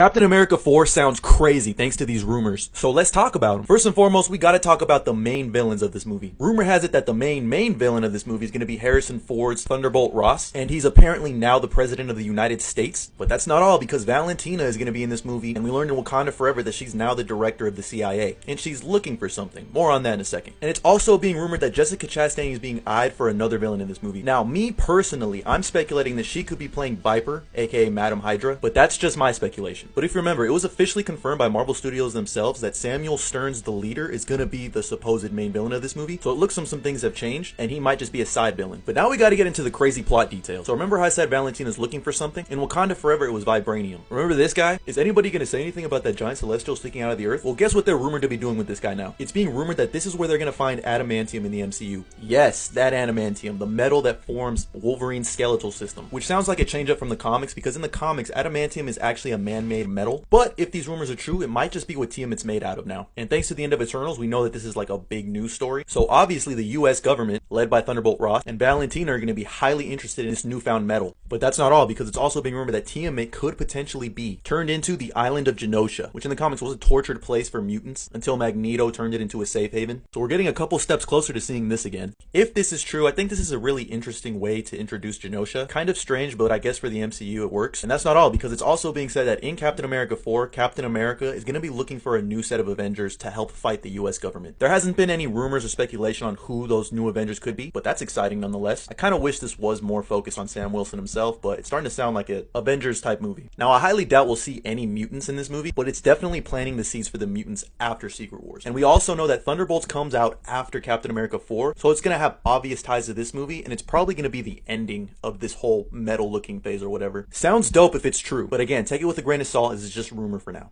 Captain America 4 sounds crazy thanks to these rumors, so let's talk about them. First and foremost, we gotta talk about the main villains of this movie. Rumor has it that the main villain of this movie is gonna be Harrison Ford's Thunderbolt Ross, and he's apparently now the president of the United States. But that's not all, because Valentina is gonna be in this movie, and we learned in Wakanda Forever that she's now the director of the CIA, and she's looking for something. More on that in a second. And it's also being rumored that Jessica Chastain is being eyed for another villain in this movie. Now, me personally, I'm speculating that she could be playing Viper, aka Madam Hydra, but that's just my speculation. But if you remember, it was officially confirmed by Marvel Studios themselves that Samuel Stearns, the leader, is gonna be the supposed main villain of this movie. So it looks some things have changed, and he might just be a side villain. But now we gotta get into the crazy plot details. So remember how I said Valentina's looking for something? In Wakanda Forever, it was vibranium. Remember this guy? Is anybody gonna say anything about that giant celestial sticking out of the earth? Well, guess what they're rumored to be doing with this guy now? It's being rumored that this is where they're gonna find adamantium in the MCU. Yes, that adamantium, the metal that forms Wolverine's skeletal system. Which sounds like a change up from the comics, because in the comics, adamantium is actually a man-made metal. But if these rumors are true, it might just be what Tiamat's made out of now. And thanks to the end of Eternals, we know that this is like a big news story. So obviously the US government, led by Thunderbolt Ross, and Valentina are going to be highly interested in this newfound metal. But that's not all, because it's also being rumored that Tiamat could potentially be turned into the island of Genosha, which in the comics was a tortured place for mutants until Magneto turned it into a safe haven. So we're getting a couple steps closer to seeing this again. If this is true, I think this is a really interesting way to introduce Genosha. Kind of strange, but I guess for the MCU it works. And that's not all, because it's also being said that in Captain America 4, Captain America is going to be looking for a new set of Avengers to help fight the US government. There hasn't been any rumors or speculation on who those new Avengers could be, but that's exciting nonetheless. I kind of wish this was more focused on Sam Wilson himself, but it's starting to sound like an Avengers type movie. Now, I highly doubt we'll see any mutants in this movie, but it's definitely planting the seeds for the mutants after Secret Wars. And we also know that Thunderbolts comes out after Captain America 4, so it's going to have obvious ties to this movie, and it's probably going to be the ending of this whole metal looking phase or whatever. Sounds dope if it's true, but again, take it with a grain of salt as it's just rumor for now.